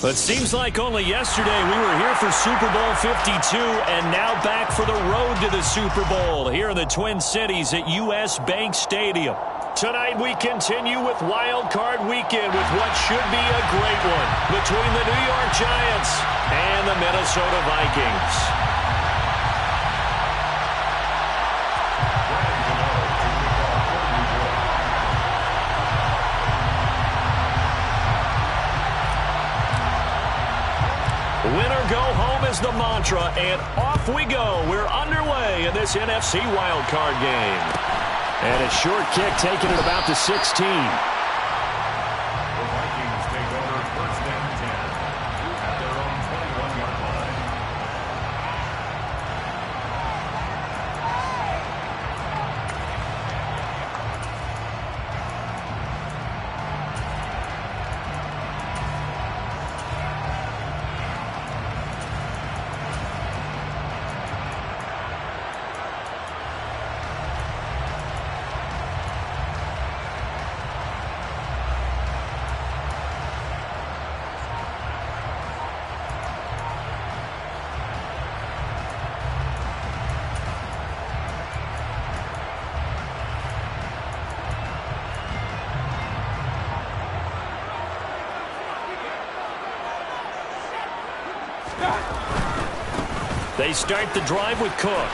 It seems like only yesterday we were here for Super Bowl 52 and now back for the road to the Super Bowl here in the Twin Cities at U.S. Bank Stadium. Tonight we continue with Wild Card Weekend with what should be a great one between the New York Giants and the Minnesota Vikings. Winner go home is the mantra, and off we go. We're underway in this NFC wildcard game. And a short kick taken at about the 16. The Vikings take over first and 10 at their own 21-yard line. They start the drive with Cook.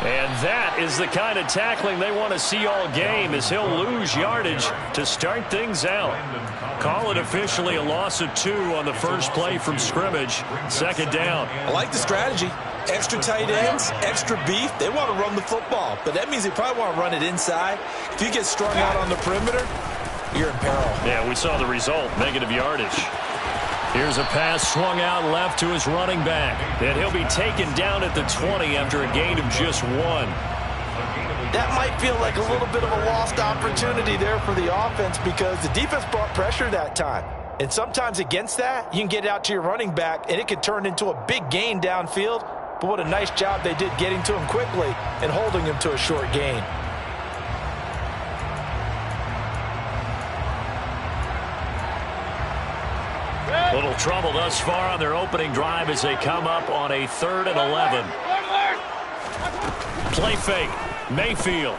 And that is the kind of tackling they want to see all game, as he'll lose yardage to start things out. Call it officially a loss of 2 on the first play from scrimmage. Second down. I like the strategy. Extra tight ends, extra beef. They want to run the football, but that means they probably want to run it inside. If you get strung out on the perimeter, you're in peril. Yeah, we saw the result, negative yardage. Here's a pass swung out left to his running back. And he'll be taken down at the 20 after a gain of just 1. That might feel like a little bit of a lost opportunity there for the offense because the defense brought pressure that time. And sometimes against that, you can get out to your running back, and it could turn into a big gain downfield. But what a nice job they did getting to him quickly and holding him to a short gain. Little trouble thus far on their opening drive as they come up on a 3rd and 11. Play fake. Mayfield.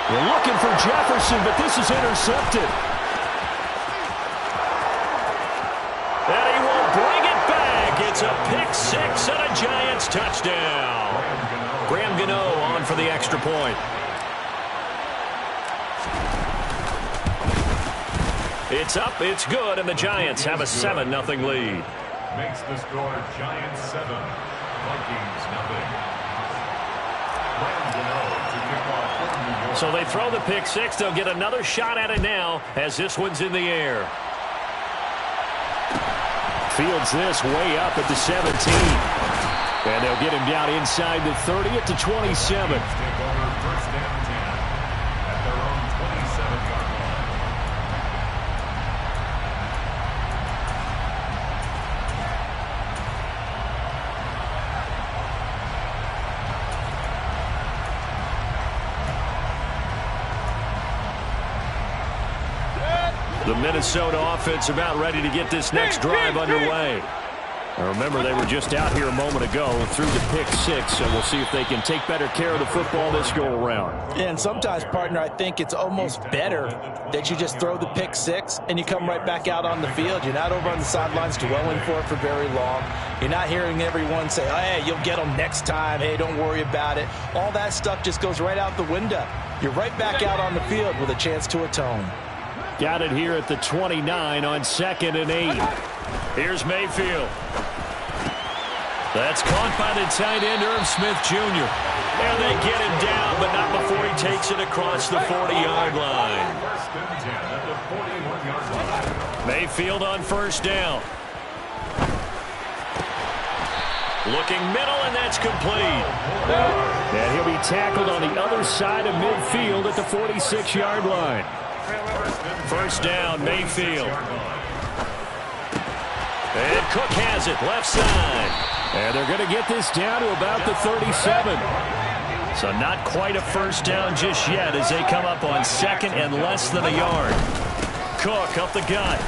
We're looking for Jefferson, but this is intercepted. And he will bring it back. It's a pick 6 and a Giants touchdown. Graham Gano on for the extra point. It's up, it's good, and the Giants have a 7-0 lead. Makes the score Giants 7, Vikings 0. So they throw the pick 6. They'll get another shot at it now as this one's in the air. Fields this way up at the 17. And they'll get him down inside the 30 at the 27. Take over first and 10 at their own 27-yard line. The Minnesota offense about ready to get this next drive underway. Now remember, they were just out here a moment ago through the pick 6, so we'll see if they can take better care of the football this go-around. And sometimes, partner, I think it's almost better that you just throw the pick 6 and you come right back out on the field. You're not over on the sidelines dwelling for it for very long. You're not hearing everyone say, oh, hey, you'll get them next time. Hey, don't worry about it. All that stuff just goes right out the window. You're right back out on the field with a chance to atone. Got it here at the 29 on 2nd and 8. Here's Mayfield. That's caught by the tight end, Irv Smith Jr. And they get him down, but not before he takes it across the 40-yard line. First and 10 at the 41-yard line. Mayfield on first down. Looking middle, and that's complete. And he'll be tackled on the other side of midfield at the 46-yard line. First down, Mayfield. And Cook has it, left side. And they're going to get this down to about the 37. So not quite a first down just yet as they come up on 2nd and less than a yard. Cook up the gut.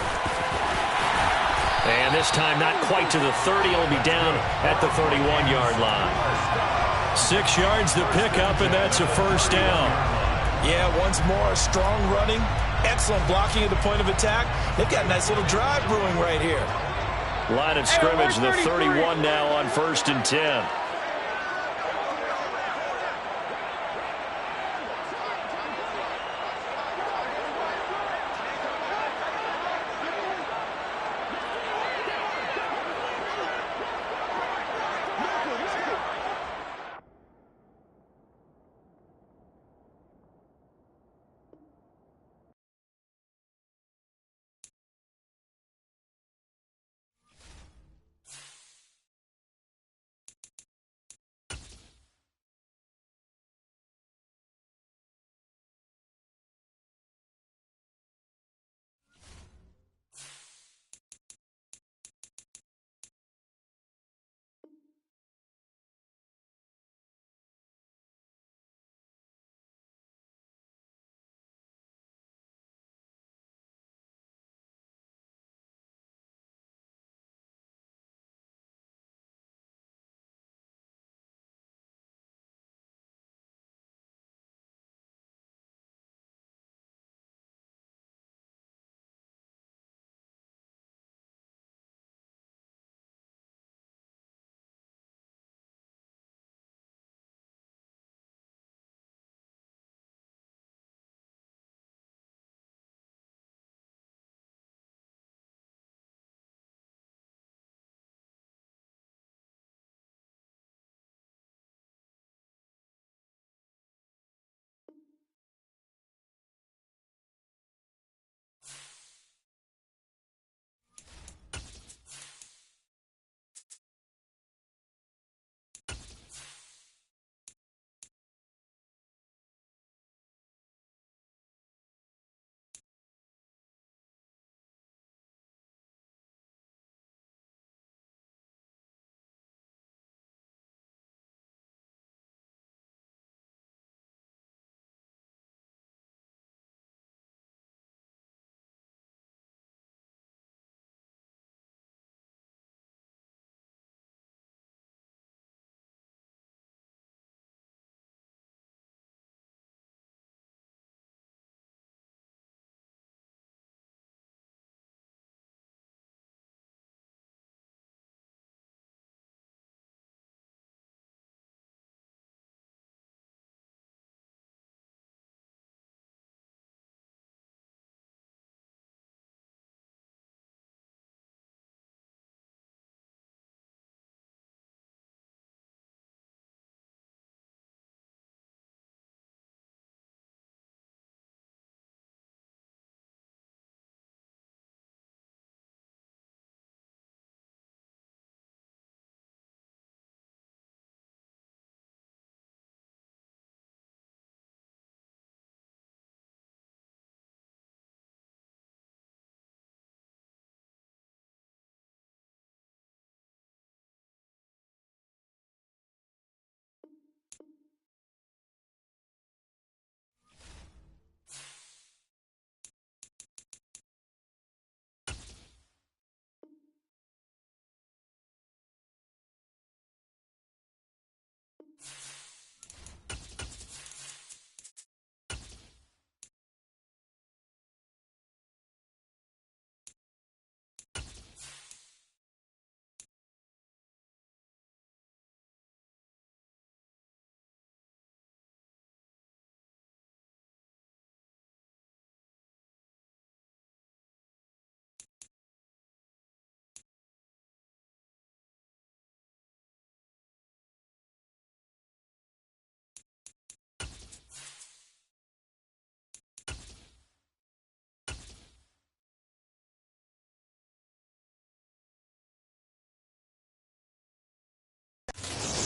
And this time not quite to the 30. He'll be down at the 31-yard line. 6 yards to pick up, and that's a first down. Yeah, once more, strong running, excellent blocking at the point of attack. They've got a nice little drive brewing right here. Line of scrimmage, the 31 now on 1st and 10.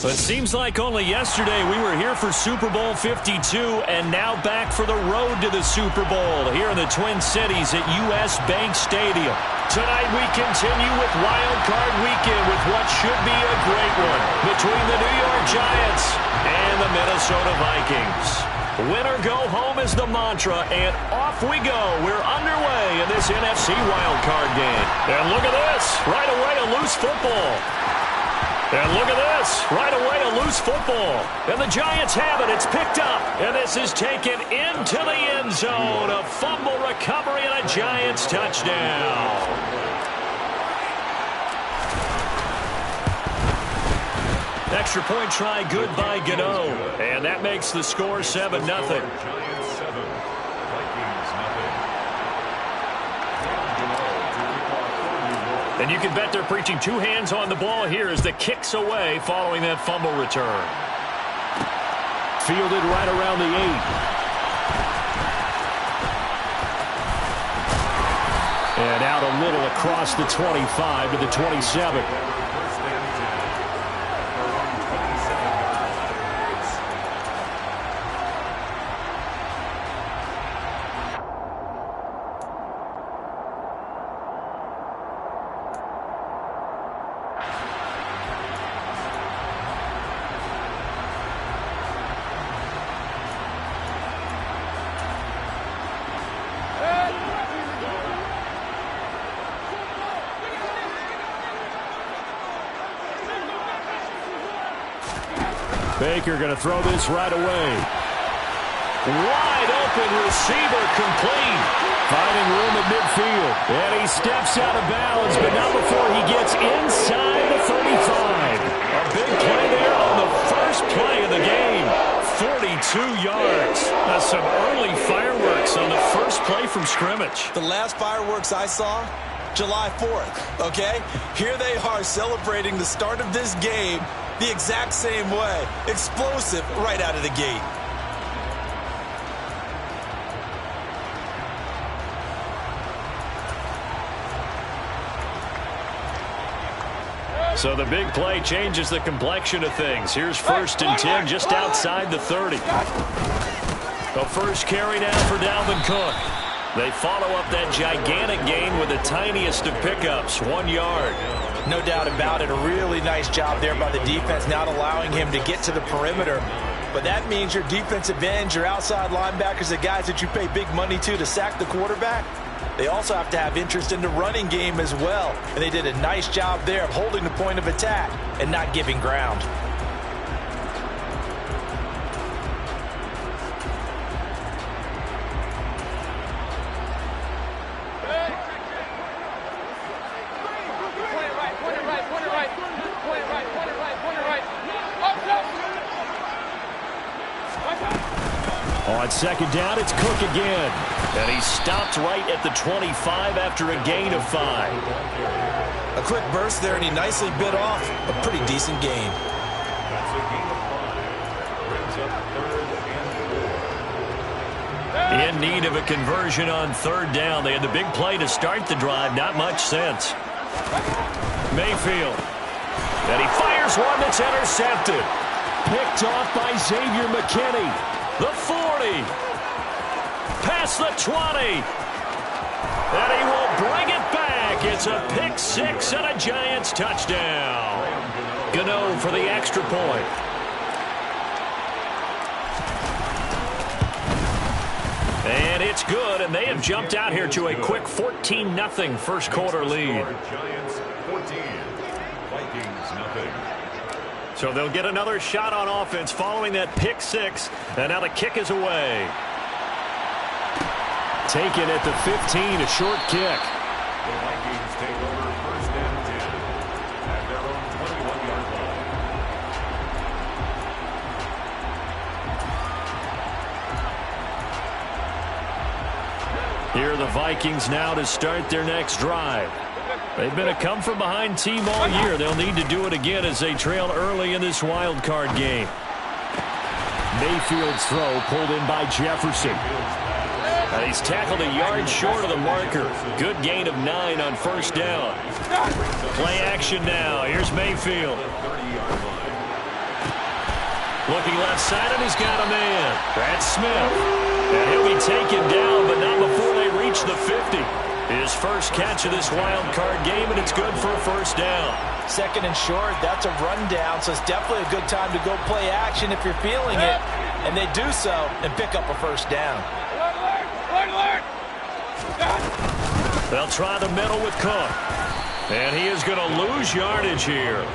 But it seems like only yesterday we were here for Super Bowl 52 and now back for the road to the Super Bowl here in the Twin Cities at U.S. Bank Stadium. Tonight we continue with Wild Card Weekend with what should be a great one between the New York Giants and the Minnesota Vikings. Win or go home is the mantra, and off we go. We're underway in this NFC wildcard game. And look at this. Right away, a loose football. And look at this. Right away, a loose football. And the Giants have it. It's picked up. And this is taken into the end zone. A fumble recovery and a Giants touchdown. Extra point try good by Gano. And that makes the score 7-0. And you can bet they're preaching two hands on the ball here as the kick's away following that fumble return. Fielded right around the 8. And out a little across the 25 to the 27. Baker going to throw this right away. Wide open receiver complete. Finding room at midfield. And he steps out of bounds, but not before he gets inside the 35. A big play there on the first play of the game. 42 yards. That's some early fireworks on the first play from scrimmage. The last fireworks I saw, July 4th, okay? Here they are celebrating the start of this game the exact same way. Explosive right out of the gate. So the big play changes the complexion of things. Here's 1st and 10 just outside the 30. The first carry down for Dalvin Cook. They follow up that gigantic gain with the tiniest of pickups, 1 yard. No doubt about it. A really nice job there by the defense, not allowing him to get to the perimeter. But that means your defensive ends, your outside linebackers, the guys that you pay big money to sack the quarterback, they also have to have interest in the running game as well. And they did a nice job there of holding the point of attack and not giving ground. On 2nd down, it's Cook again. And he stopped right at the 25 after a gain of 5. A quick burst there, and he nicely bit off a pretty decent gain. That's a gain of 5. Brings up 3rd and 4. In need of a conversion on 3rd down. They had the big play to start the drive. Not much sense. Mayfield. And he fires one that's intercepted. Picked off by Xavier McKinney. The 40. Past the 20. And he will bring it back. It's a pick 6 and a Giants touchdown. Gano for the extra point. And it's good, and they have jumped out here to a quick 14-0 first quarter lead. Giants 14. Vikings nothing. So they'll get another shot on offense following that pick 6. And now the kick is away. Taken at the 15, a short kick. The Vikings take over 1st and 10 at their own 21-yard line. Here are the Vikings now to start their next drive. They've been a come-from-behind team all year. They'll need to do it again as they trail early in this wild card game. Mayfield's throw pulled in by Jefferson. And he's tackled a yard short of the marker. Good gain of 9 on 1st down. Play action now. Here's Mayfield. Looking left side, and he's got a man. That's Smith. And he'll be taken down, but not before they reach the 50. His first catch of this wild card game, and it's good for a 1st down. 2nd and short, that's a rundown, so it's definitely a good time to go play action if you're feeling it. and they do so and pick up a first down. They'll try the middle with Cook. And he is going to lose yardage here.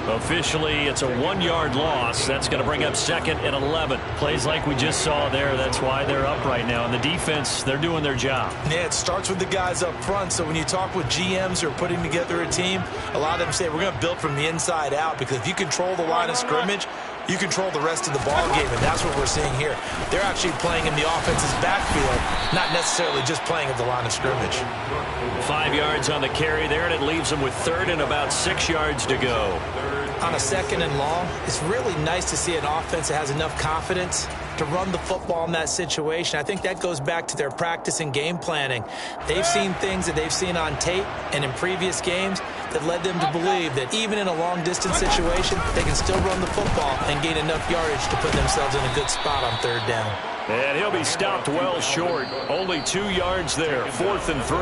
Officially, it's a 1-yard loss. That's going to bring up 2nd and 11. Plays like we just saw there. That's why they're up right now. And the defense, they're doing their job. Yeah, it starts with the guys up front. So when you talk with GMs who are putting together a team, a lot of them say we're going to build from the inside out, because if you control the line of scrimmage, you control the rest of the ball game, and that's what we're seeing here. They're actually playing in the offense's backfield, not necessarily just playing at the line of scrimmage. 5 yards on the carry there, and it leaves them with 3rd and about 6 yards to go. On a 2nd and long, it's really nice to see an offense that has enough confidence to run the football in that situation. I think that goes back to their practice and game planning. They've seen things that they've seen on tape and in previous games that led them to believe that even in a long-distance situation, they can still run the football and gain enough yardage to put themselves in a good spot on 3rd down. And he'll be stopped well short. Only 2 yards there, 4th and 3.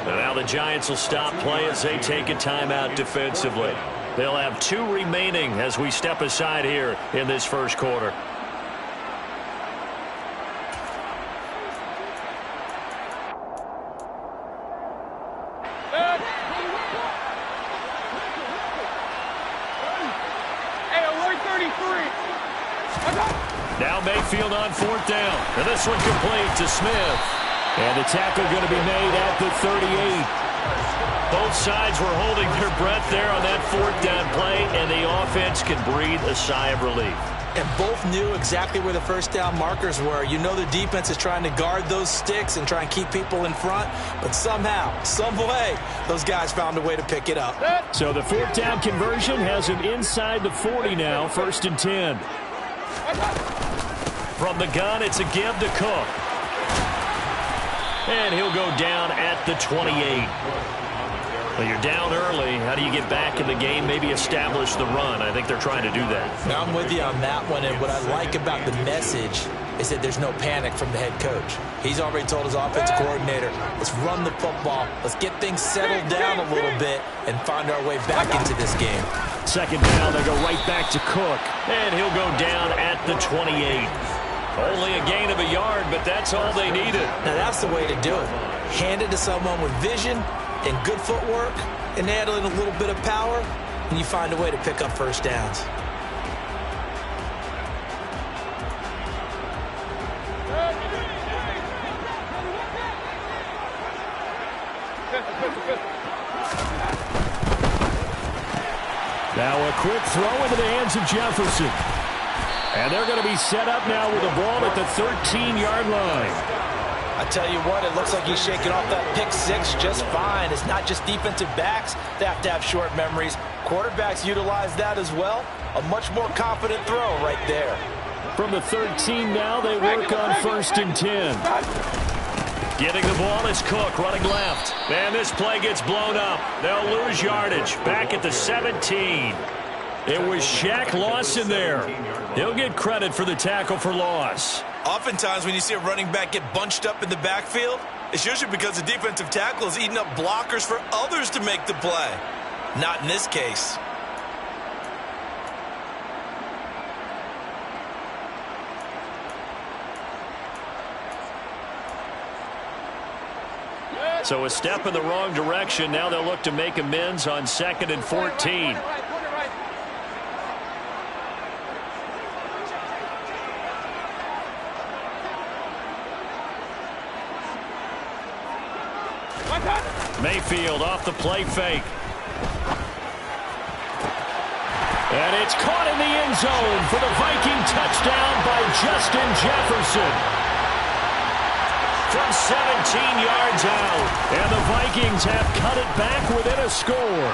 And now the Giants will stop play as they take a timeout defensively. They'll have 2 remaining as we step aside here in this first quarter. Now Mayfield on 4th down. And this one complete to Smith. And the tackle going to be made at the 38. Both sides were holding their breath there on that 4th down play, and the offense can breathe a sigh of relief. And both knew exactly where the first down markers were. You know the defense is trying to guard those sticks and try and keep people in front, but somehow, some way, those guys found a way to pick it up. So the 4th down conversion has him inside the 40 now, 1st and 10. From the gun, it's a give to Cook. And he'll go down at the 28. Well, you're down early. How do you get back in the game, maybe establish the run? I think they're trying to do that. Now, I'm with you on that one, and what I like about the message is that there's no panic from the head coach. He's already told his offensive coordinator, let's run the football, let's get things settled down a little bit and find our way back into this game. 2nd down, they go right back to Cook, and he'll go down at the 28. Only a gain of a yard, but that's all they needed. Now, that's the way to do it. Hand it to someone with vision and good footwork, and add in a little bit of power, and you find a way to pick up first downs. Now a quick throw into the hands of Jefferson. And they're going to be set up now with the ball at the 13-yard line. I tell you what, it looks like he's shaking off that pick 6 just fine. It's not just defensive backs that have to have short memories. Quarterbacks utilize that as well. A much more confident throw right there. From the 13 now, they work on 1st and 10. Getting the ball is Cook running left. And this play gets blown up. They'll lose yardage. Back at the 17. It was Shaq Lawson there. He'll get credit for the tackle for loss. Oftentimes when you see a running back get bunched up in the backfield, it's usually because the defensive tackle is eating up blockers for others to make the play. Not in this case. So a step in the wrong direction. Now they'll look to make amends on 2nd and 14. Mayfield off the play fake. And it's caught in the end zone for the Viking touchdown by Justin Jefferson. From 17 yards out. And the Vikings have cut it back within a score.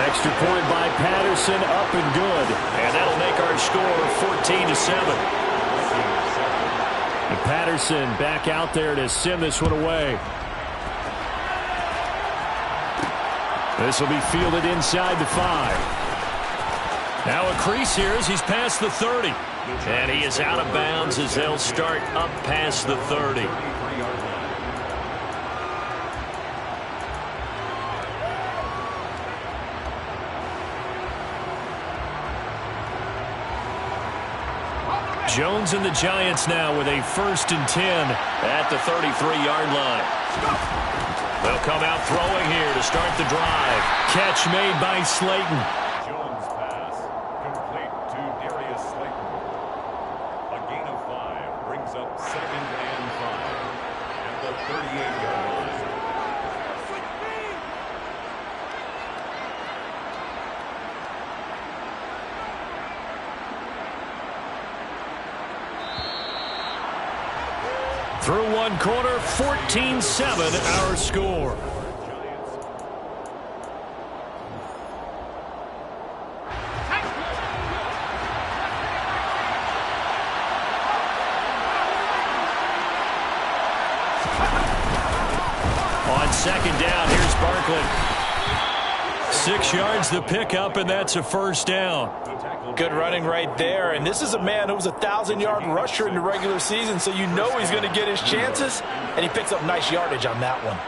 Extra point by Patterson, up and good. And that'll make our score 14-7. And Patterson back out there to send this one away. This will be fielded inside the 5. Now a crease here as he's past the 30. And he is out of bounds as they'll start up past the 30. Jones and the Giants now with a 1st and 10 at the 33-yard line. They'll come out throwing here to start the drive. Catch made by Slayton. Jones pass complete to Darius Slayton. A gain of 5 brings up 2nd and 5 at the 38-yard line. Through one quarter, 14-7 our score. On 2nd down, here's Barkley. 6 yards the pickup, and that's a 1st down. Good running right there, and this is a man who was a 1,000-yard rusher in the regular season, so you know he's going to get his chances, and he picks up nice yardage on that one.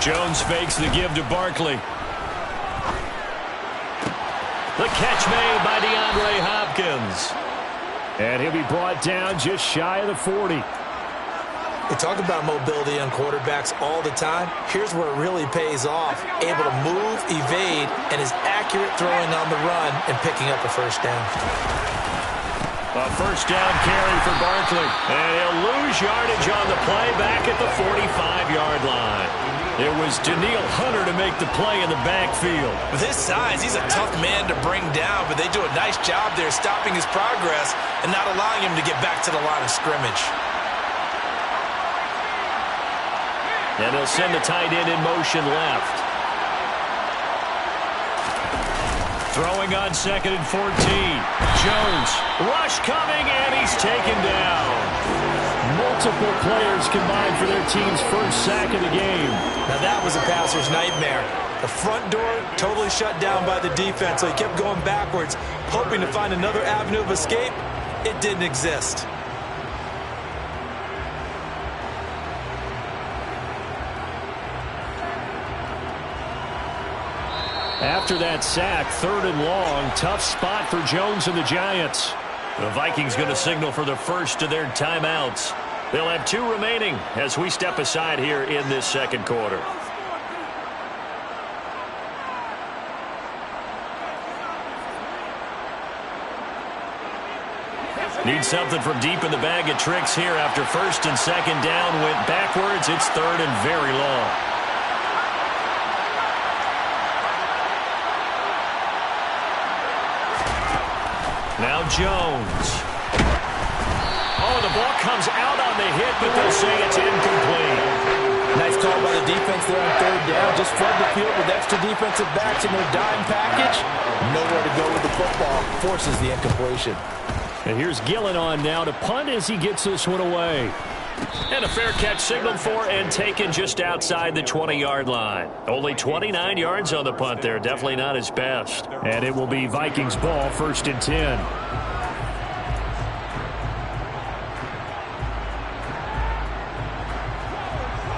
Jones fakes the give to Barkley. The catch made by DeAndre Hopkins. And he'll be brought down just shy of the 40. We talk about mobility on quarterbacks all the time. Here's where it really pays off. Able to move, evade, and is accurate throwing on the run and picking up a 1st down. A 1st down carry for Barkley. And he'll lose yardage on the play back at the 45-yard line. It was Daniil Hunter to make the play in the backfield. With his size, he's a tough man to bring down, but they do a nice job there stopping his progress and not allowing him to get back to the line of scrimmage. And he'll send the tight end in motion left. Throwing on 2nd and 14. Jones, rush coming, and he's taken down. Multiple players combined for their team's 1st sack of the game. Now that was a passer's nightmare. The front door totally shut down by the defense, so he kept going backwards, hoping to find another avenue of escape. It didn't exist. After that sack, 3rd and long, tough spot for Jones and the Giants. The Vikings going to signal for the first of their timeouts. They'll have 2 remaining as we step aside here in this 2nd quarter. Need something from deep in the bag of tricks here after 1st and 2nd down went backwards. It's 3rd and very long. Now Jones. Oh, the ball comes out on the hit, but they'll say it's incomplete. Nice call by the defense there on 3rd down. Just flood the field with extra defensive backs in their dime package. Nowhere to go with the football. Forces the incompletion. And here's Gillen on now to punt as he gets this one away. And a fair catch signaled for and taken just outside the 20-yard line. Only 29 yards on the punt there. Definitely not his best. And it will be Vikings ball, 1st and 10.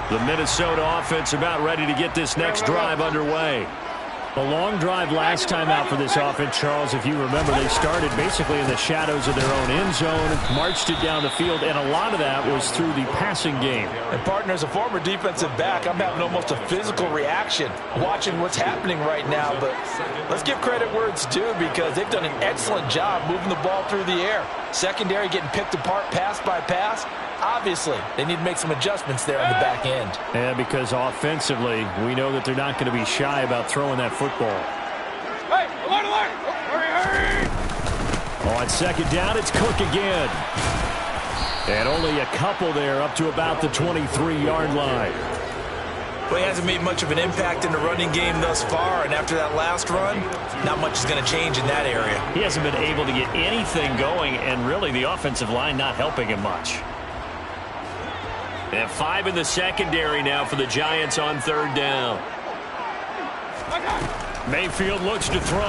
The Minnesota offense about ready to get this next drive underway. A long drive last time out for this offense, Charles. If you remember, they started basically in the shadows of their own end zone, marched it down the field, and a lot of that was through the passing game. And, partner, as a former defensive back, I'm having almost a physical reaction watching what's happening right now. But let's give credit where it's due because they've done an excellent job moving the ball through the air. Secondary getting picked apart pass by pass. Obviously, they need to make some adjustments there on the back end. Yeah, because offensively, we know that they're not going to be shy about throwing that football. Hey, alert! Hurry! On 2nd down, it's Cook again. And only a couple there up to about the 23-yard line. Well, he hasn't made much of an impact in the running game thus far, and after that last run, not much is going to change in that area. He hasn't been able to get anything going, and really the offensive line not helping him much. And 5 in the secondary now for the Giants on 3rd down. Mayfield looks to throw.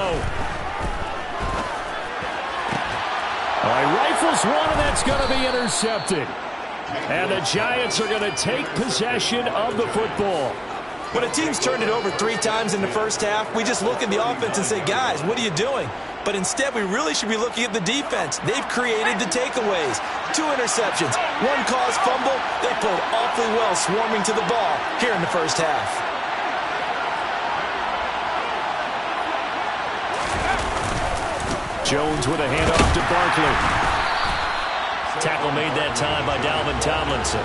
All right, Rifles one, and that's going to be intercepted. And the Giants are going to take possession of the football. When a team's turned it over 3 times in the first half, we just look at the offense and say, guys, what are you doing? But instead, we really should be looking at the defense. They've created the takeaways. 2 interceptions, 1 caused fumble. They played awfully well swarming to the ball here in the first half. Jones with a handoff to Barkley. Tackle made that time by Dalvin Tomlinson.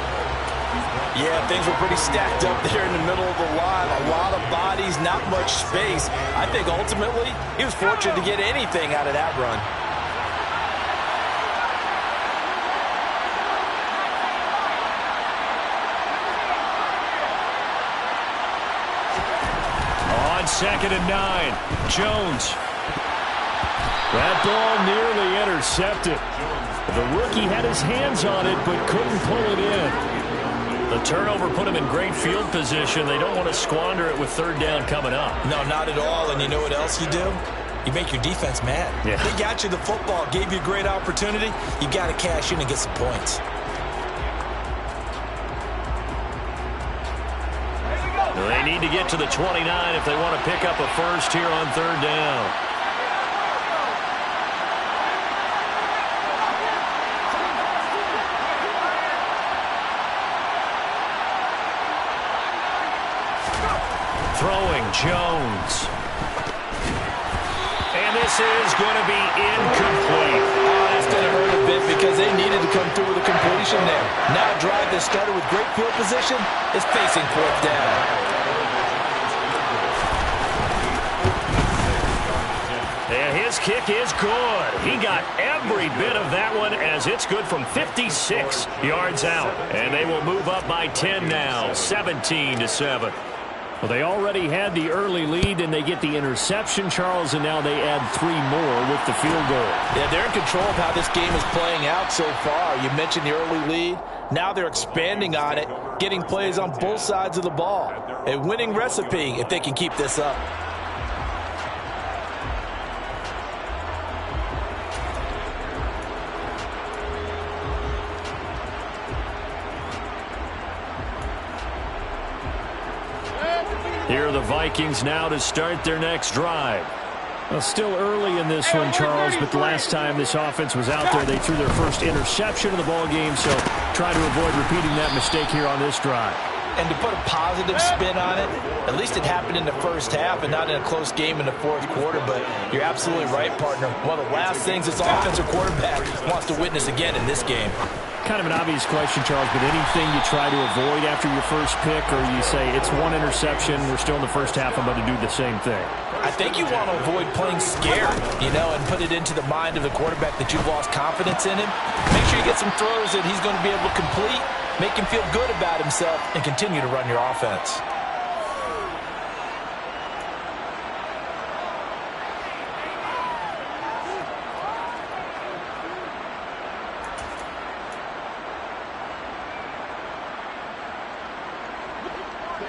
Yeah, things were pretty stacked up there in the middle of the line. A lot of bodies, not much space. I think ultimately he was fortunate to get anything out of that run. On 2nd and 9, Jones. That ball nearly intercepted. The rookie had his hands on it but couldn't pull it in. The turnover put him in great field position. They don't want to squander it with 3rd down coming up. No, not at all. And you know what else you do? You make your defense mad. Yeah. They got you the football, gave you a great opportunity. You got to cash in and get some points. They need to get to the 29 if they want to pick up a first here on 3rd down. Throwing Jones. And this is going to be incomplete. Oh, that's going to hurt a bit because they needed to come through with a completion there. Now a drive that started with great field position is facing 4th down. And his kick is good. He got every bit of that one as it's good from 56 yards out. And they will move up by 10 now, 17-7. Well, they already had the early lead, and they get the interception, Charles, and now they add 3 more with the field goal. Yeah, they're in control of how this game is playing out so far. You mentioned the early lead. Now they're expanding on it, getting plays on both sides of the ball. A winning recipe if they can keep this up. Here are the Vikings now to start their next drive. Well, still early in this one, Charles, but the last time this offense was out there, they threw their first interception of the ball game, so try to avoid repeating that mistake here on this drive. And to put a positive spin on it, at least it happened in the first half and not in a close game in the 4th quarter, but you're absolutely right, partner. One of the last things this offensive quarterback wants to witness again in this game. Kind of an obvious question, Charles, but anything you try to avoid after your first pick, or you say it's 1 interception, we're still in the first half, I'm going to do the same thing? I think you want to avoid playing scared, and put it into the mind of the quarterback that you've lost confidence in him. Make sure you get some throws that he's going to be able to complete, make him feel good about himself, and continue to run your offense.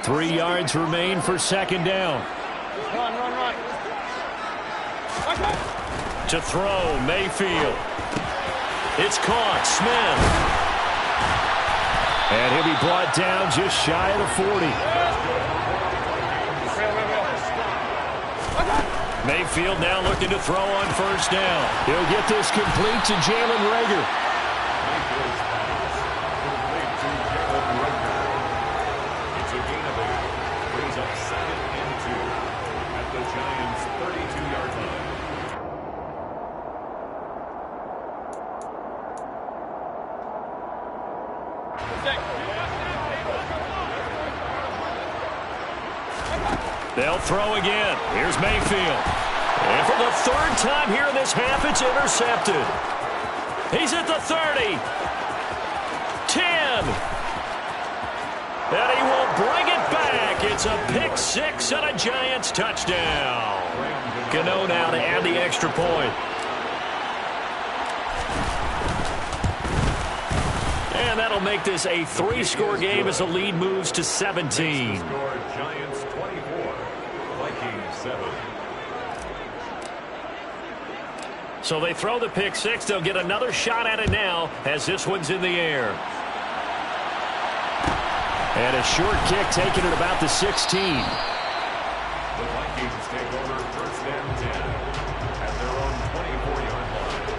Three yards remain for 2nd down. Run. To throw, Mayfield. It's caught, Smith. And he'll be brought down just shy of the 40. Mayfield now looking to throw on 1st down. He'll get this complete to Jalen Reagor. They'll throw again. Here's Mayfield. And for the 3rd time here in this half, it's intercepted. He's at the 30. 10. And he will bring it back. It's a pick 6 and a Giants touchdown. Gano now to add the extra point. And that'll make this a 3-score game as the lead moves to 17. Giants 24, Vikings 7. So So they throw the pick six. They'll get another shot at it now as this one's in the air. And a short kick taken at about the 16. The Vikings take over first and 10 at their own 24-yard line.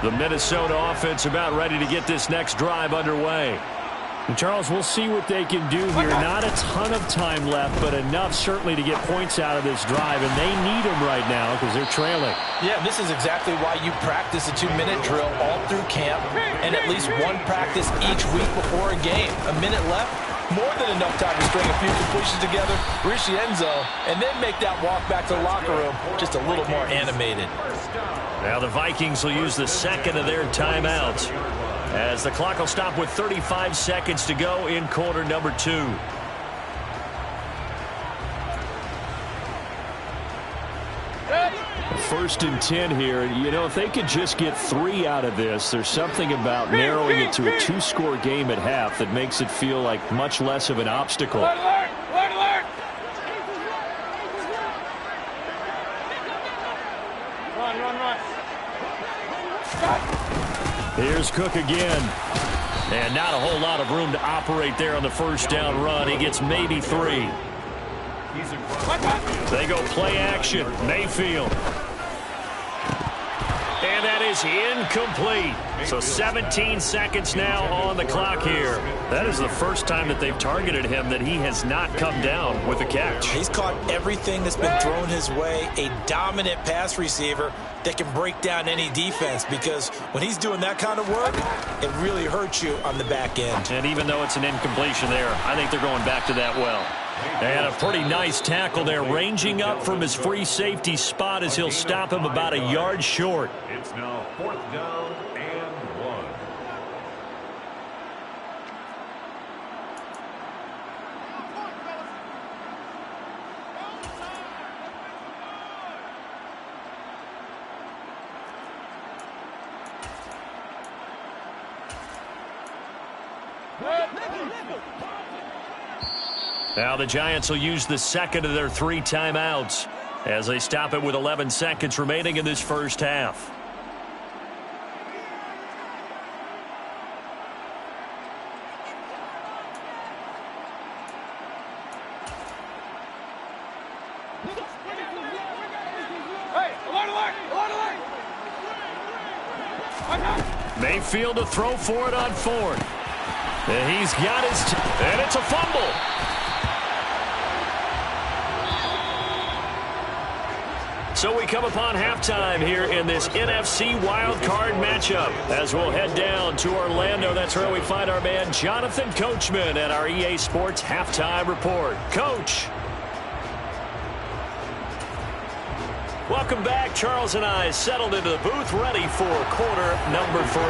The Minnesota offense about ready to get this next drive underway. And Charles, we'll see what they can do here. Not a ton of time left, but enough certainly to get points out of this drive, and they need them right now because they're trailing. Yeah, this is exactly why you practice a 2-minute drill all through camp and at least one practice each week before a game. A minute left, more than enough time to string a few completions together, reach the end zone, and then make that walk back to the locker room just a little more animated. Now the Vikings will use the second of their timeouts as the clock will stop with 35 seconds to go in quarter number 2. First and 10 here. You know, if they could just get 3 out of this, there's something about narrowing it to a 2-score game at half that makes it feel like much less of an obstacle. Alert! Alert! Alert! Run, run, run. Here's Cook again. And not a whole lot of room to operate there on the first down run. He gets maybe 3. They go play action. Mayfield. And that is incomplete. So 17 seconds now on the clock here. That is the first time that they've targeted him that he has not come down with a catch. He's caught everything that's been thrown his way. A dominant pass receiver that can break down any defense, because when he's doing that kind of work, it really hurts you on the back end. And even though it's an incompletion there, I think they're going back to that well. And a pretty nice tackle there, ranging up from his free safety spot as he'll stop him about a yard short. It's now 4th down and 1. Now the Giants will use the second of their 3 timeouts as they stop it with 11 seconds remaining in this first half. Hey, alert, alert, alert, alert. Mayfield to throw for it on 4th. And he's got his... and it's a fumble. So we come upon halftime here in this NFC wildcard matchup as we'll head down to Orlando. That's where we find our man Jonathan Coachman at our EA Sports Halftime Report. Coach. Welcome back. Charles and I settled into the booth ready for quarter number 3.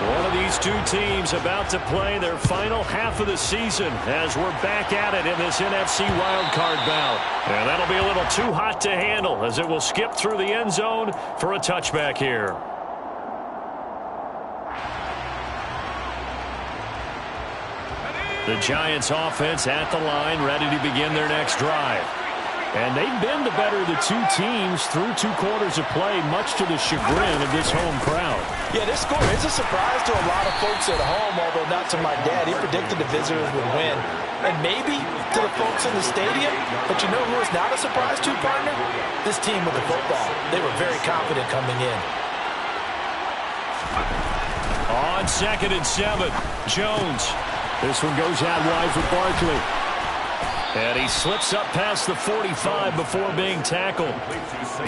One of these two teams about to play their final half of the season as we're back at it in this NFC wildcard bout. And that'll be a little too hot to handle as it will skip through the end zone for a touchback here. The Giants offense at the line, ready to begin their next drive. And they've been the better of the two teams through 2 quarters of play, much to the chagrin of this home crowd. Yeah, this score is a surprise to a lot of folks at home, although not to my dad. He predicted the visitors would win. And maybe to the folks in the stadium. But you know who is not a surprise to, partner? This team with the football. They were very confident coming in. On 2nd and 7, Jones. This one goes out wide for Barkley. And he slips up past the 45 before being tackled.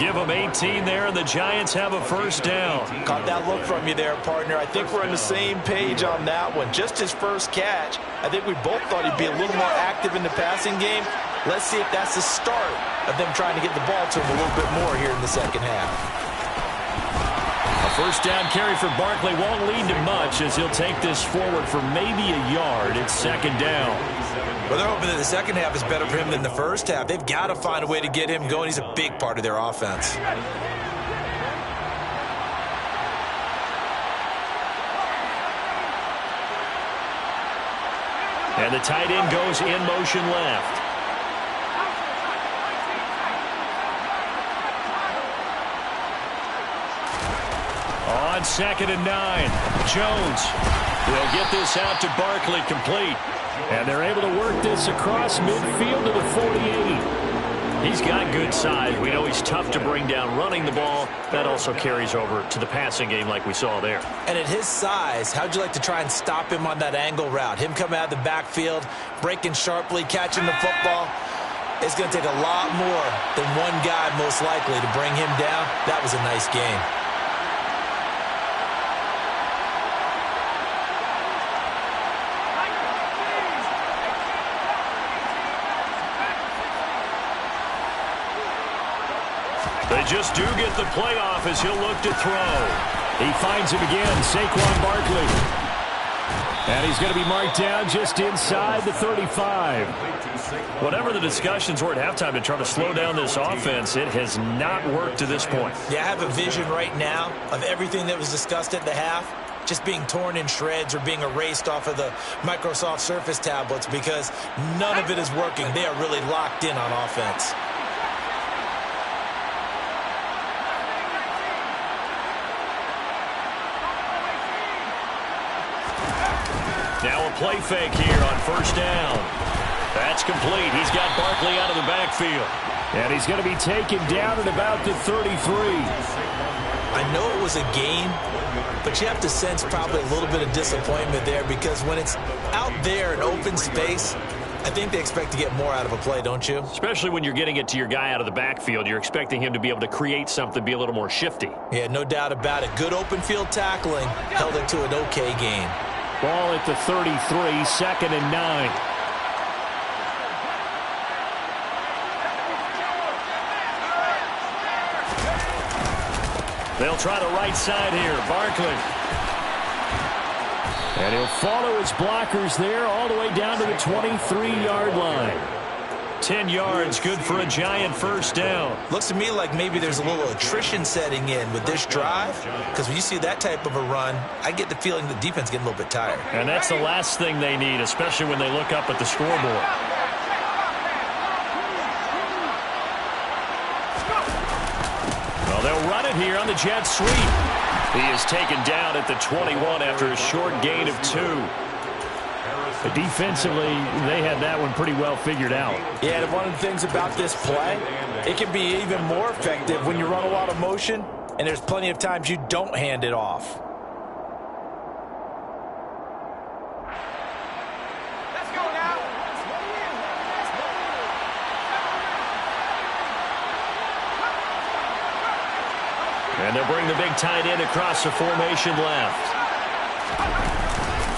Give him 18 there, and the Giants have a first down. Caught that look from you there, partner. I think we're on the same page on that one. Just his first catch. I think we both thought he'd be a little more active in the passing game. Let's see if that's the start of them trying to get the ball to him a little bit more here in the second half. A First down carry for Barkley won't lead to much as he'll take this forward for maybe a yard. It's second down. Well, they're hoping that the second half is better for him than the first half. They've got to find a way to get him going. He's a big part of their offense. And the tight end goes in motion left. On 2nd and 9, Jones will get this out to Barkley, complete. And they're able to work this across midfield to the 48. He's got good size. We know he's tough to bring down running the ball. That also carries over to the passing game like we saw there. And at his size, how'd you like to try and stop him on that angle route? Him coming out of the backfield, breaking sharply, catching the football. It's going to take a lot more than one guy most likely to bring him down. That was a nice game. They just do get the playoff as he'll look to throw. He finds him again, Saquon Barkley. And he's going to be marked down just inside the 35. Whatever the discussions were at halftime to try to slow down this offense, it has not worked to this point. Yeah, I have a vision right now of everything that was discussed at the half just being torn in shreds or being erased off of the Microsoft Surface tablets because none of it is working. They are really locked in on offense. Now a play fake here on first down. That's complete. He's got Barkley out of the backfield. And he's going to be taken down at about the 33. I know it was a gain, but you have to sense probably a little bit of disappointment there because when it's out there in open space, I think they expect to get more out of a play, don't you? Especially when you're getting it to your guy out of the backfield. You're expecting him to be able to create something, be a little more shifty. Yeah, no doubt about it. Good open field tackling held it to an okay gain. Ball at the 33, 2nd and 9. They'll try the right side here. Barkley. And he'll follow his blockers there all the way down to the 23-yard line. 10 yards, good for a giant first down. Looks to me like maybe there's a little attrition setting in with this drive, because when you see that type of a run, I get the feeling the defense is getting a little bit tired. And that's the last thing they need, especially when they look up at the scoreboard. Well, they'll run it here on the jet sweep. He is taken down at the 21 after a short gain of 2. But defensively, they had that one pretty well figured out. Yeah, and one of the things about this play, it can be even more effective when you run a lot of motion, and there's plenty of times you don't hand it off. Let's go now. And they'll bring the big tight end across the formation left.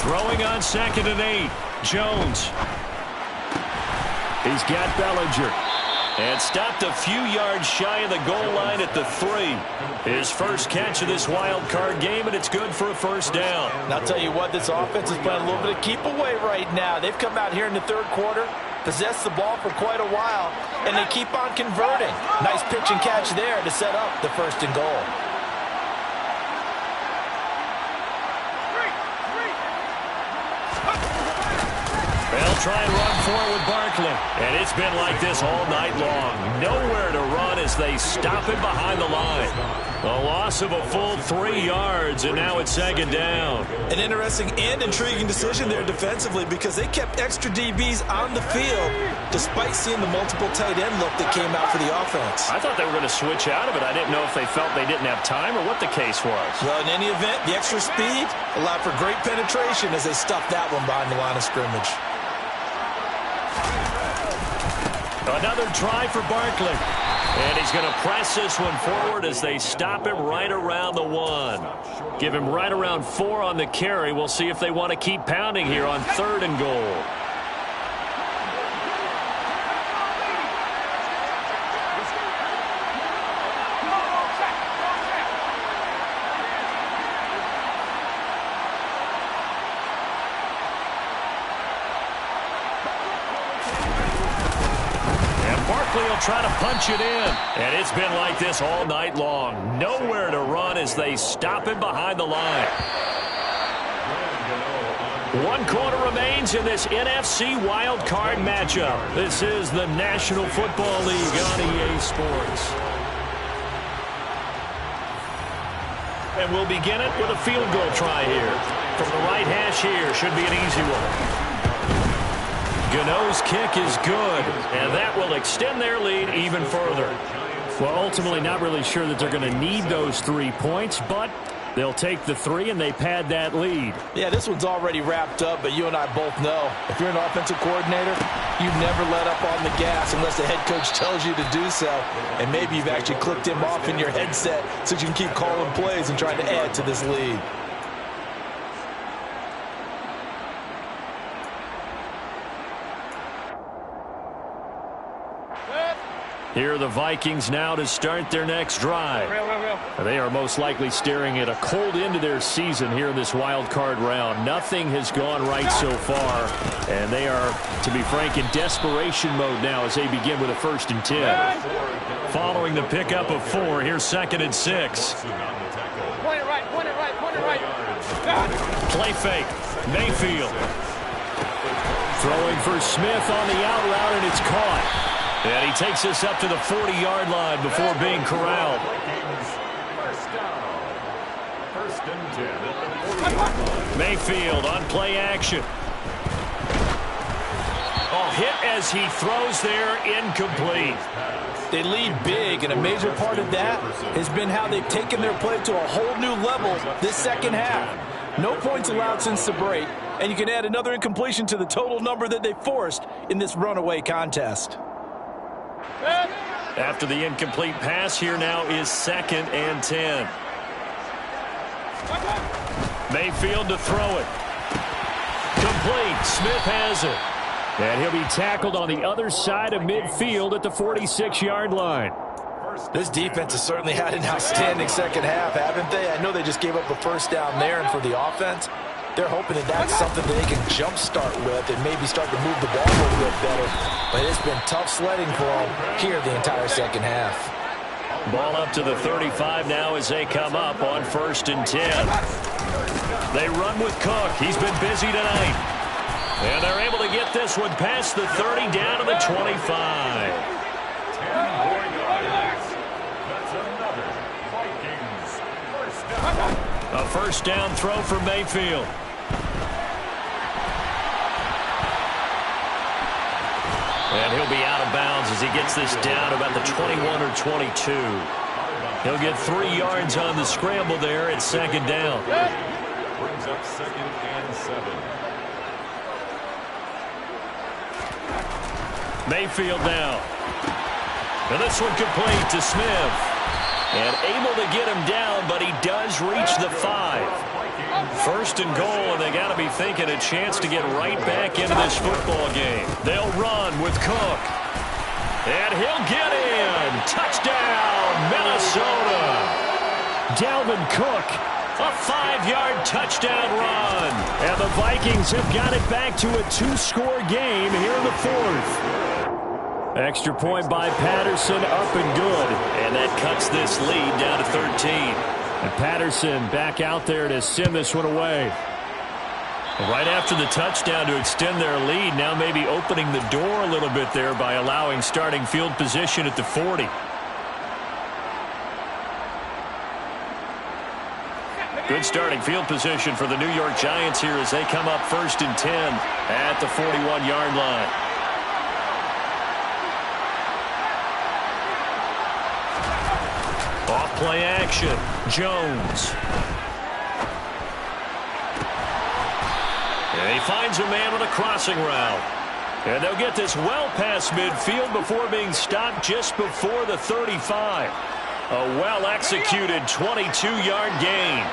Throwing on 2nd and 8. Jones. He's got Bellinger. And stopped a few yards shy of the goal line at the 3. His first catch of this wild card game, and it's good for a first down. And I'll tell you what, this offense is playing a little bit of keep away right now. They've come out here in the third quarter, possessed the ball for quite a while, and they keep on converting. Nice pitch and catch there to set up the 1st and goal. They'll try and run for it with Barkley. And it's been like this all night long. Nowhere to run as they stop him behind the line. A loss of a full 3 yards, and now it's 2nd down. An interesting and intriguing decision there defensively because they kept extra DBs on the field despite seeing the multiple tight end look that came out for the offense. I thought they were going to switch out of it. I didn't know if they felt they didn't have time or what the case was. Well, in any event, the extra speed allowed for great penetration as they stuffed that one behind the line of scrimmage. Another try for Barkley. And he's going to press this one forward as they stop him right around the 1. Give him right around 4 on the carry. We'll see if they want to keep pounding here on 3rd and goal. Barkley will try to punch it in. And it's been like this all night long. Nowhere to run as they stop him behind the line. 1 quarter remains in this NFC Wild Card matchup. This is the National Football League on EA Sports. And we'll begin it with a field goal try here. From the right hash here, should be an easy one. Gano's kick is good, and that will extend their lead even further. Well, ultimately not really sure that they're going to need those 3 points, but they'll take the 3 and they pad that lead. Yeah, this one's already wrapped up, but you and I both know if you're an offensive coordinator, you never let up on the gas unless the head coach tells you to do so. And maybe you've actually clicked him off in your headset so you can keep calling plays and trying to add to this lead. Here are the Vikings now to start their next drive. They are most likely staring at a cold end to their season here in this wild card round. Nothing has gone right so far, and they are, to be frank, in desperation mode now as they begin with a 1st and 10. Following the pickup of 4, here's 2nd and 6. Point it right, point it right, point it right. Play fake. Mayfield. Throwing for Smith on the out route, and it's caught. And he takes us up to the 40-yard line before being corralled. First and 10. Mayfield on play action. Oh, hit as he throws there, incomplete. They lead big, and a major part of that has been how they've taken their play to a whole new level this second half. No points allowed since the break, and you can add another incompletion to the total number that they forced in this runaway contest. After the incomplete pass, here now is 2nd and 10. Mayfield to throw it. Complete. Smith has it. And he'll be tackled on the other side of midfield at the 46-yard line. This defense has certainly had an outstanding second half, haven't they? I know they just gave up a 1st down there, and for the offense, they're hoping that that's something that they can jumpstart with and maybe start to move the ball a little bit better. But it's been tough sledding for them here the entire second half. Ball up to the 35 now as they come up on 1st and 10. They run with Cook. He's been busy tonight. And they're able to get this one past the 30 down to the 25. 10 more yards. That's another Vikings first down. A 1st down throw for Mayfield. And he'll be out of bounds as he gets this down about the 21 or 22. He'll get 3 yards on the scramble there at 2nd down. Brings up 2nd and 7. Mayfield now. And this one complete to Smith. And able to get him down, but he does reach the 5. 1st and goal, and they got to be thinking a chance to get right back into this football game. They'll run with Cook. And he'll get in. Touchdown, Minnesota. Dalvin Cook, a 5-yard touchdown run. And the Vikings have got it back to a 2-score game here in the 4th. Extra point by Patterson, up and good. And that cuts this lead down to 13. And Patterson back out there to send this one away. Right after the touchdown to extend their lead, now maybe opening the door a little bit there by allowing starting field position at the 40. Good starting field position for the New York Giants here as they come up 1st and 10 at the 41-yard line. Off play action. Jones. And he finds a man on a crossing route. And they'll get this well past midfield before being stopped just before the 35. A well-executed 22-yard gain.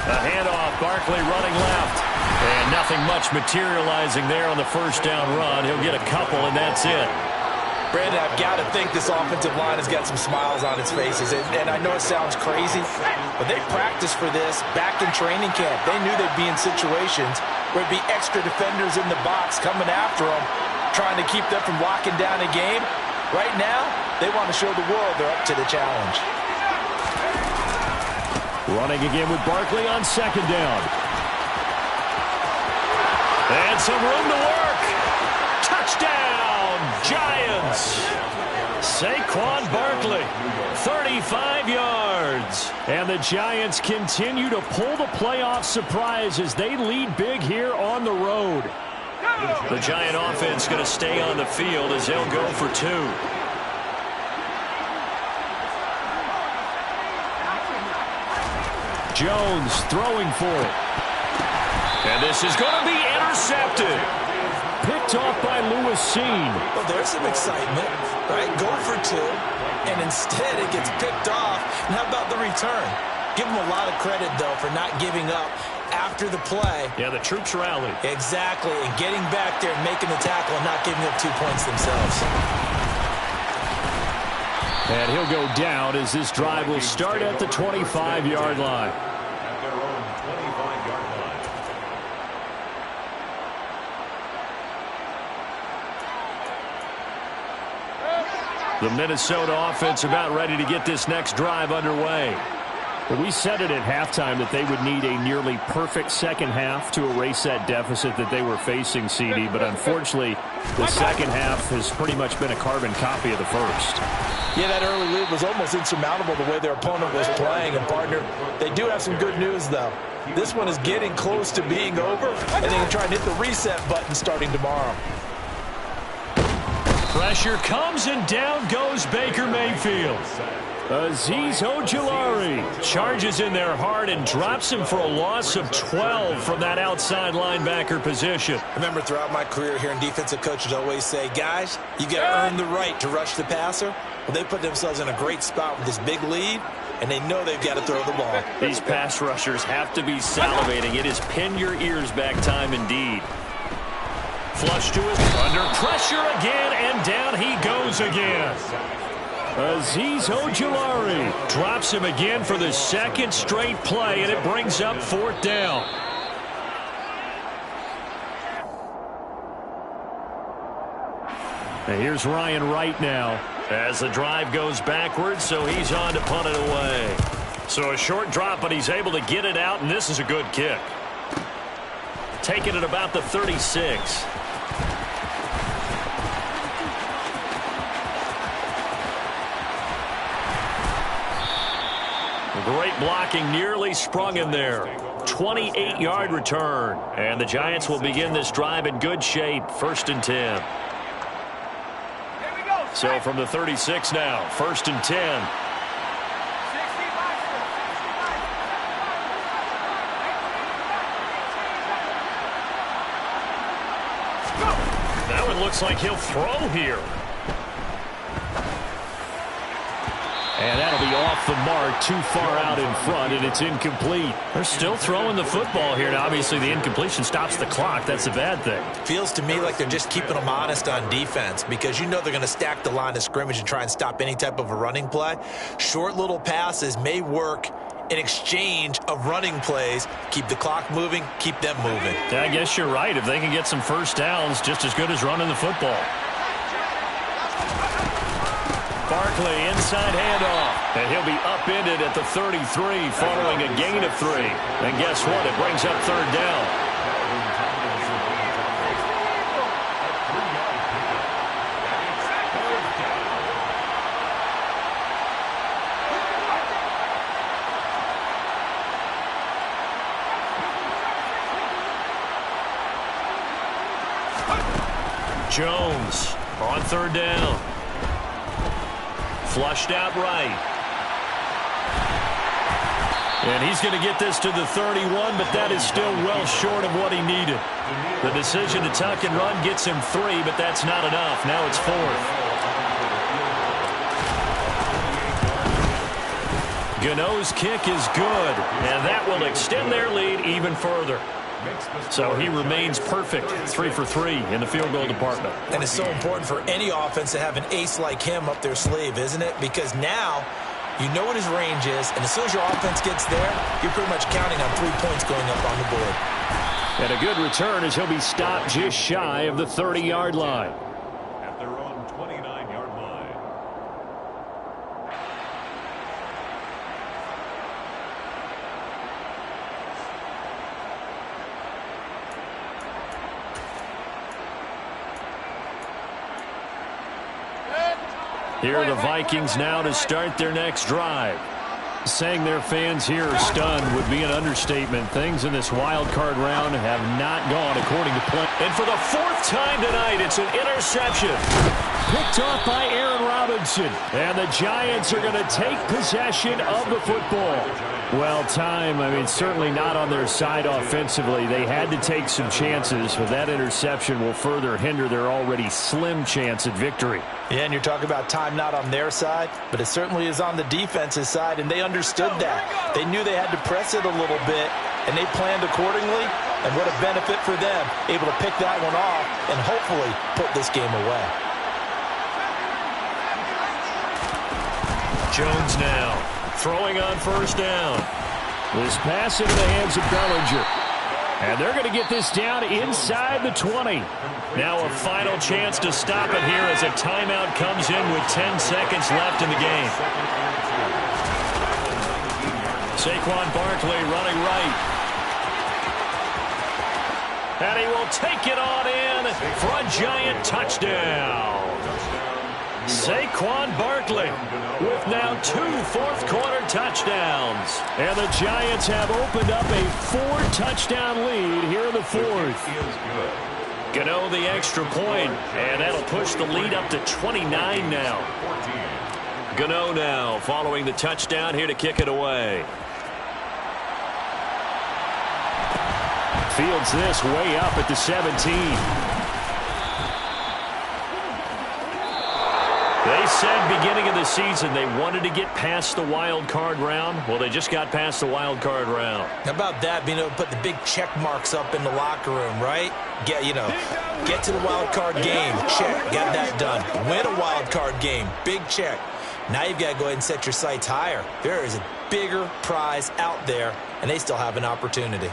A handoff, Barkley running left. And nothing much materializing there on the 1st down run. He'll get a couple, and that's it. Brandon, I've got to think this offensive line has got some smiles on its faces. And I know it sounds crazy, but they practiced for this back in training camp. They knew they'd be in situations where there'd be extra defenders in the box coming after them, trying to keep them from locking down a game. Right now, they want to show the world they're up to the challenge. Running again with Barkley on second down. And some room to work. Touchdown, Giants. Saquon Barkley, 35 yards. And the Giants continue to pull the playoff surprise as they lead big here on the road. The Giant offense going to stay on the field as they'll go for 2. Jones throwing for it. And this is going to be intercepted. Picked off by Lewis. Well, there's some excitement, right? Go for 2, and instead it gets picked off. And how about the return? Give them a lot of credit, though, for not giving up after the play. Yeah, the troops rallied. Exactly, and getting back there and making the tackle and not giving up 2 points themselves. And he'll go down as this drive will start at the 25-yard line. At their own 25-yard line. The Minnesota offense about ready to get this next drive underway. Well, we said it at halftime that they would need a nearly perfect second half to erase that deficit that they were facing, CD. But unfortunately, the second half has pretty much been a carbon copy of the first. Yeah, that early lead was almost insurmountable the way their opponent was playing. And, partner, they do have some good news, though. This one is getting close to being over, and they can try and hit the reset button starting tomorrow. Pressure comes, and down goes Baker Mayfield. Azeez Ojulari charges in there hard and drops him for a loss of 12 from that outside linebacker position. I remember throughout my career hearing defensive coaches always say, guys, you got to earn the right to rush the passer. Well, they put themselves in a great spot with this big lead, and they know they've got to throw the ball. These pass rushers have to be salivating. It is pin your ears back time indeed. Flush to his under pressure again, and down he goes again. Azeez Ojulari drops him again for the second straight play, and it brings up 4th down. And here's Ryan Wright now. As the drive goes backwards, so he's on to punt it away. So a short drop, but he's able to get it out, and this is a good kick. Taking it about the 36. Great blocking, nearly sprung in there. 28-yard return. And the Giants will begin this drive in good shape. 1st and 10. So from the 36 now, 1st and 10. That one looks like he'll throw here. And that'll be off the mark, too far out in front, and it's incomplete. They're still throwing the football here. Now, obviously, the incompletion stops the clock. That's a bad thing. Feels to me like they're just keeping them honest on defense because you know they're going to stack the line of scrimmage and try and stop any type of a running play. Short little passes may work in exchange of running plays. Keep the clock moving, keep them moving. Yeah, I guess you're right. If they can get some first downs, just as good as running the football. Barkley, inside handoff. And he'll be upended at the 33 following a gain of 3. And guess what? It brings up 3rd down. Jones on 3rd down. Flushed out right. And he's going to get this to the 31, but that is still well short of what he needed. The decision to tuck and run gets him 3, but that's not enough. Now it's 4th. Gano's kick is good, and that will extend their lead even further. So he remains perfect, 3 for 3 in the field goal department. And it's so important for any offense to have an ace like him up their sleeve, isn't it? Because now you know what his range is, and as soon as your offense gets there, you're pretty much counting on 3 points going up on the board. And a good return as he'll be stopped just shy of the 30-yard line. At their own 29-yard line. Here are the Vikings now to start their next drive. Saying their fans here are stunned would be an understatement. Things in this wild card round have not gone according to plan. And for the 4th time tonight, it's an interception. Picked off by Aaron Robinson. And the Giants are going to take possession of the football. Well, certainly not on their side offensively. They had to take some chances, but that interception will further hinder their already slim chance at victory. Yeah, and you're talking about time not on their side, but it certainly is on the defense's side, and they understood that. They knew they had to press it a little bit, and they planned accordingly, and what a benefit for them, able to pick that one off and hopefully put this game away. Jones now throwing on 1st down. This pass into the hands of Bellinger. And they're going to get this down inside the 20. Now a final chance to stop it here as a timeout comes in with 10 seconds left in the game. Saquon Barkley running right. And he will take it on in for a Giant touchdown. Saquon Barkley with now 2 fourth-quarter touchdowns. And the Giants have opened up a 4-touchdown lead here in the 4th. Gano the extra point, and that'll push the lead up to 29 now. Gano now following the touchdown here to kick it away. Fields this way up at the 17. They said beginning of the season they wanted to get past the wild card round. Well, they just got past the wild card round. How about that, being able to put the big check marks up in the locker room, right? Get to the wild card game, check, got that done. Win a wild card game, big check. Now you've got to go ahead and set your sights higher. There is a bigger prize out there, and they still have an opportunity.